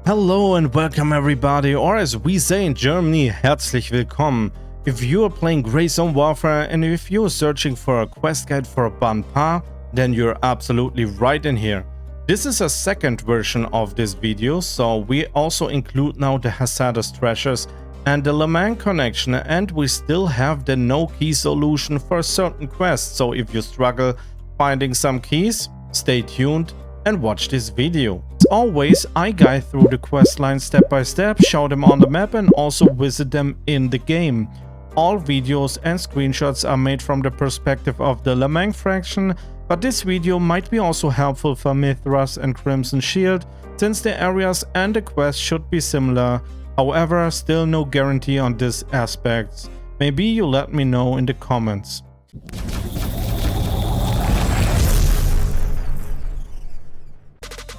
Hello and welcome everybody, or as we say in Germany, herzlich willkommen. If you are playing Grey Zone Warfare and if you are searching for a quest guide for Banpa, then you're absolutely right in here. This is a second version of this video, so we also include now the Hazardous Treasures and the Lamang Connection, and we still have the no key solution for certain quests, so if you struggle finding some keys, stay tuned and watch this video. As always, I guide through the quest line step by step, show them on the map and also visit them in the game. All videos and screenshots are made from the perspective of the Lamang faction, but this video might be also helpful for Mithras and Crimson Shield, since the areas and the quests should be similar. However, still no guarantee on these aspects. Maybe you let me know in the comments.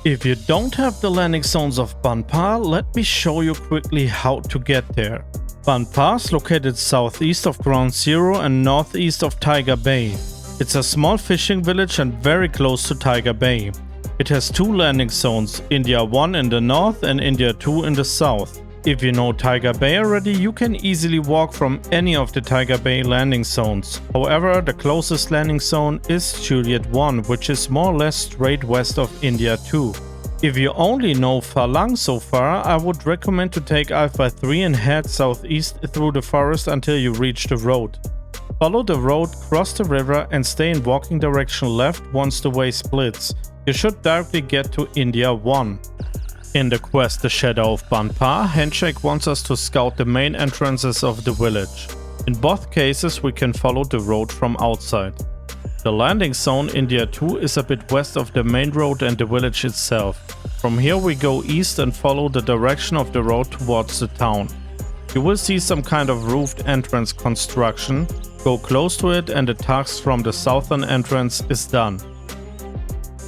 If you don't have the landing zones of Banpa, let me show you quickly how to get there. Banpa is located southeast of Ground Zero and northeast of Tiger Bay. It's a small fishing village and very close to Tiger Bay. It has two landing zones, India 1 in the north and India 2 in the south. If you know Tiger Bay already, you can easily walk from any of the Tiger Bay landing zones. However, the closest landing zone is Juliet 1, which is more or less straight west of India 2. If you only know Phalang so far, I would recommend to take Alpha 3 and head southeast through the forest until you reach the road. Follow the road, cross the river and stay in walking direction left once the way splits. You should directly get to India 1. In the quest The Shadow of Banpa, Handshake wants us to scout the main entrances of the village. In both cases we can follow the road from outside. The landing zone India 2 is a bit west of the main road and the village itself. From here we go east and follow the direction of the road towards the town. You will see some kind of roofed entrance construction. Go close to it and the task from the southern entrance is done.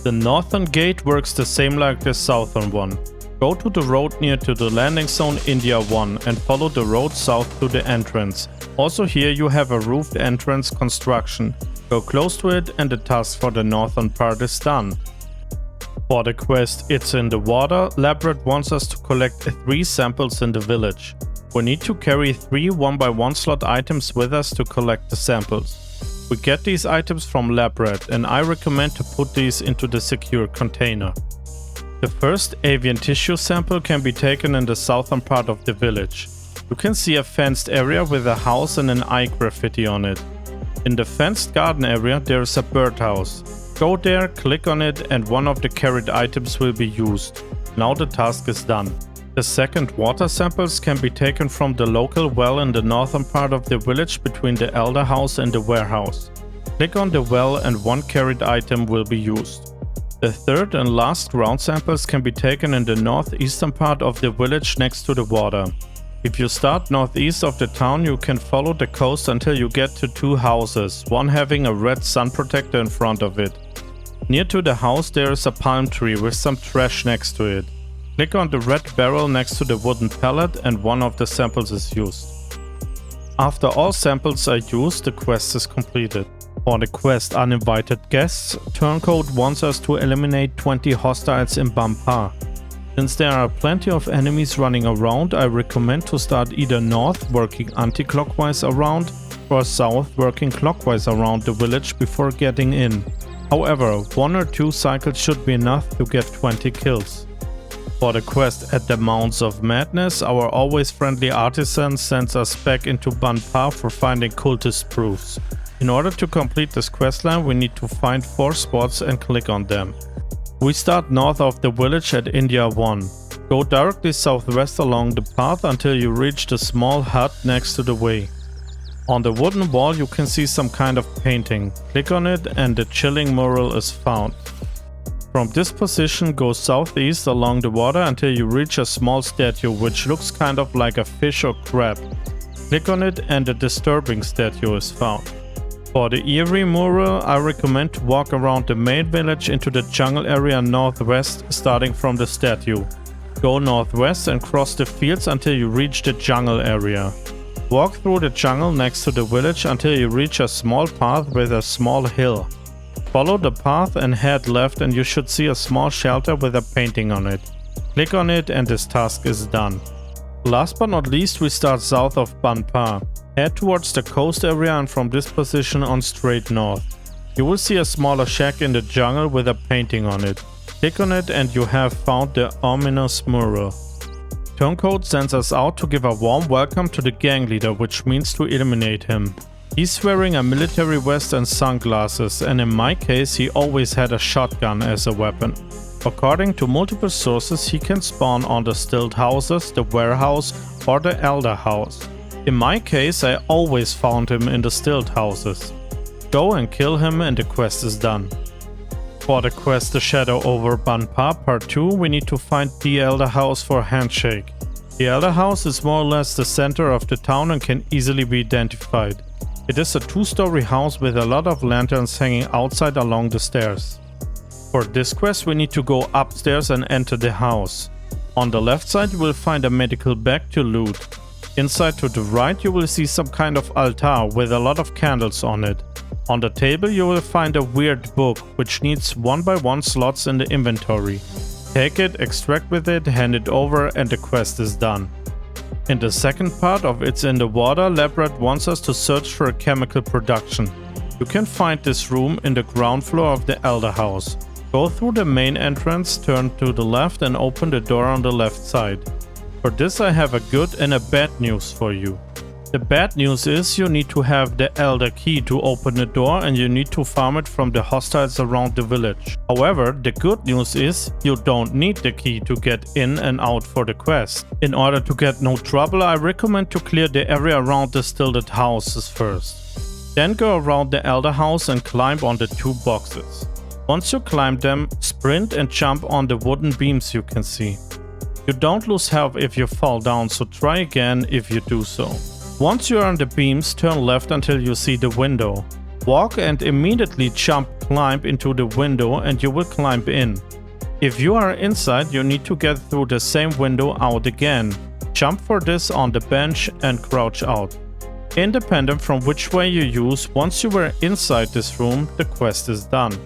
The northern gate works the same like the southern one. Go to the road near to the landing zone India 1 and follow the road south to the entrance. Also here you have a roofed entrance construction. Go close to it and the task for the northern part is done. For the quest It's in the Water, Labrat wants us to collect 3 samples in the village. We need to carry 3 1x1 slot items with us to collect the samples. We get these items from Labrat and I recommend to put these into the secure container. The first avian tissue sample can be taken in the southern part of the village. You can see a fenced area with a house and an eye graffiti on it. In the fenced garden area there is a birdhouse. Go there, click on it and one of the carried items will be used. Now the task is done. The second water samples can be taken from the local well in the northern part of the village between the elder house and the warehouse. Click on the well and one carried item will be used. The third and last ground samples can be taken in the northeastern part of the village next to the water. If you start northeast of the town, you can follow the coast until you get to 2 houses, one having a red sun protector in front of it. Near to the house there is a palm tree with some trash next to it. Click on the red barrel next to the wooden pallet and one of the samples is used. After all samples are used, the quest is completed. For the quest Uninvited Guests, Turncoat wants us to eliminate 20 hostiles in Banpa. Since there are plenty of enemies running around, I recommend to start either north working anti-clockwise around or south working clockwise around the village before getting in. However, 1 or 2 cycles should be enough to get 20 kills. For the quest at the Mounds of Madness, our always friendly artisan sends us back into Banpa for finding cultist proofs. In order to complete this questline, we need to find 4 spots and click on them. We start north of the village at India 1. Go directly southwest along the path until you reach the small hut next to the way. On the wooden wall you can see some kind of painting. Click on it and the chilling mural is found. From this position go southeast along the water until you reach a small statue which looks kind of like a fish or crab. Click on it and the disturbing statue is found. For the eerie mural, I recommend to walk around the main village into the jungle area northwest starting from the statue. Go northwest and cross the fields until you reach the jungle area. Walk through the jungle next to the village until you reach a small path with a small hill. Follow the path and head left and you should see a small shelter with a painting on it. Click on it and this task is done. Last but not least, we start south of Banpa. Head towards the coast area and from this position on straight north. You will see a smaller shack in the jungle with a painting on it. Click on it and you have found the ominous mural. Turncoat sends us out to give a warm welcome to the gang leader, which means to eliminate him. He's wearing a military vest and sunglasses, and in my case he always had a shotgun as a weapon. According to multiple sources, he can spawn on the stilt houses, the warehouse or the elder house. In my case, I always found him in the stilt houses. Go and kill him and the quest is done. For the quest The Shadow over Banpa Part 2, we need to find the elder house for a handshake. The elder house is more or less the center of the town and can easily be identified. It is a 2-story house with a lot of lanterns hanging outside along the stairs. For this quest we need to go upstairs and enter the house. On the left side you will find a medical bag to loot. Inside to the right you will see some kind of altar with a lot of candles on it. On the table you will find a weird book which needs 1x1 slots in the inventory. Take it, extract with it, hand it over and the quest is done. In the second part of It's in the Water, Lab Rat wants us to search for a chemical production. You can find this room in the ground floor of the elder house. Go through the main entrance, turn to the left and open the door on the left side. For this I have a good and a bad news for you. The bad news is you need to have the elder key to open the door and you need to farm it from the hostiles around the village. However, the good news is you don't need the key to get in and out for the quest. In order to get no trouble, I recommend to clear the area around the stilted houses first. Then go around the elder house and climb on the 2 boxes. Once you climb them, sprint and jump on the wooden beams you can see. You don't lose health if you fall down, so try again if you do so. Once you are on the beams, turn left until you see the window. Walk and immediately climb into the window and you will climb in. If you are inside, you need to get through the same window out again. Jump for this on the bench and crouch out. Independent from which way you use, once you were inside this room, the quest is done.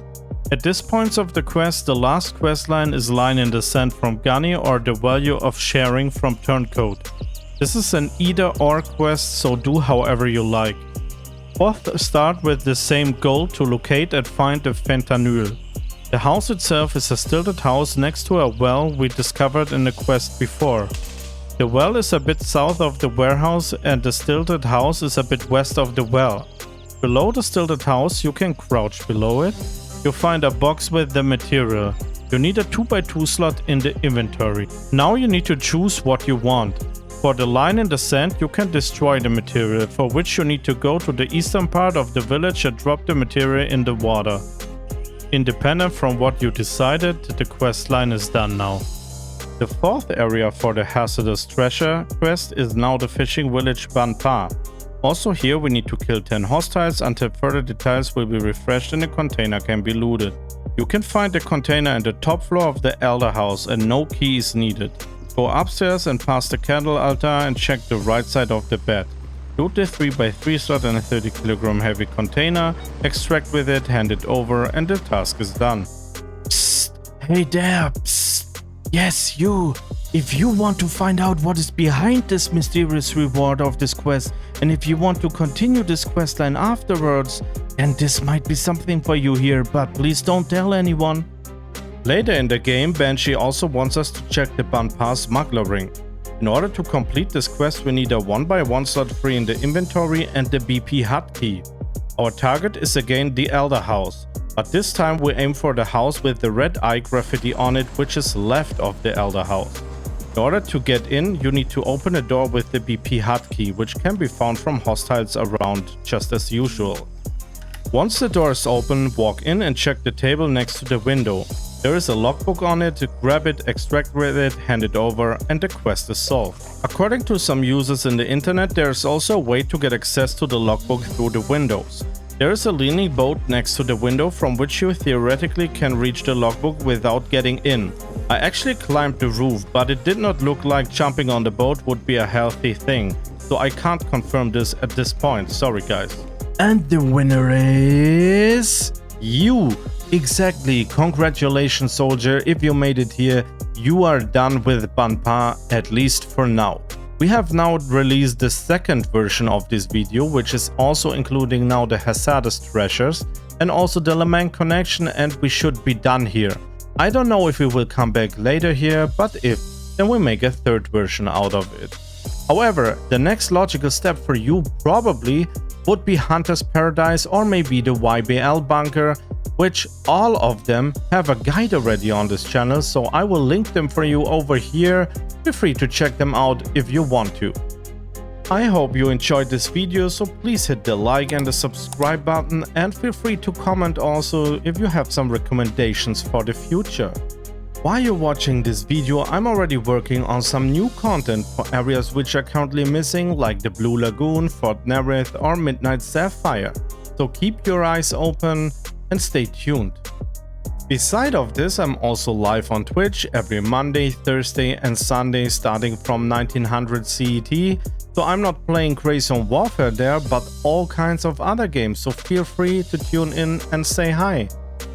At this point of the quest, the last quest line is Line in the Sand from Gunny or the Value of Sharing from Turncoat. This is an either or quest, so do however you like. Both start with the same goal to locate and find the fentanyl. The house itself is a stilted house next to a well we discovered in the quest before. The well is a bit south of the warehouse and the stilted house is a bit west of the well. Below the stilted house, you can crouch below it. You'll find a box with the material. You need a 2x2 slot in the inventory. Now you need to choose what you want. For the line in the sand, you can destroy the material, for which you need to go to the eastern part of the village and drop the material in the water. Independent from what you decided, the quest line is done now. The fourth area for the Hazardous Treasure quest is now the fishing village Banpa. Also here we need to kill 10 hostiles until further details will be refreshed and the container can be looted. You can find the container in the top floor of the elder house and no key is needed. Go upstairs and past the candle altar and check the right side of the bed. Loot the 3x3 slot and a 30 kg heavy container, extract with it, hand it over and the task is done. Psst, hey there, psst. Yes, you. If you want to find out what is behind this mysterious reward of this quest, and if you want to continue this questline afterwards, then this might be something for you here, but please don't tell anyone. Later in the game, Banshee also wants us to check the Banpa smuggler ring. In order to complete this quest, we need a 1x1 slot free in the inventory and the BP hut key. Our target is again the elder house, but this time we aim for the house with the red eye graffiti on it, which is left of the elder house. In order to get in, you need to open a door with the BP hut key, which can be found from hostiles around just as usual. Once the door is open, walk in and check the table next to the window. There is a logbook on it, grab it, extract with it, hand it over, and the quest is solved. According to some users in the internet, there is also a way to get access to the logbook through the windows. There is a leaning boat next to the window from which you theoretically can reach the logbook without getting in. I actually climbed the roof, but it did not look like jumping on the boat would be a healthy thing, so I can't confirm this at this point, sorry guys. And the winner is... You! Exactly, congratulations soldier, if you made it here, you are done with Banpa, at least for now. We have now released the second version of this video, which is also including now the Hazardous Treasures and also the Lamang Connection, and we should be done here. I don't know if we will come back later here, but if, then we make a third version out of it. However, the next logical step for you probably would be Hunter's Paradise or maybe the YBL bunker, which all of them have a guide already on this channel, so I will link them for you over here. Feel free to check them out if you want to. I hope you enjoyed this video, so please hit the like and the subscribe button, and feel free to comment also if you have some recommendations for the future. While you're watching this video, I'm already working on some new content for areas which are currently missing, like the Blue Lagoon, Fort Nerith or Midnight Sapphire. So keep your eyes open and stay tuned. Beside of this, I'm also live on Twitch every Monday, Thursday and Sunday starting from 1900 CET. So I'm not playing Crazon Warfare there, but all kinds of other games, so feel free to tune in and say hi.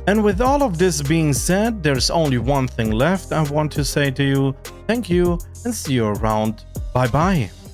And with all of this being said, there's only one thing left I want to say to you. Thank you and see you around. Bye bye.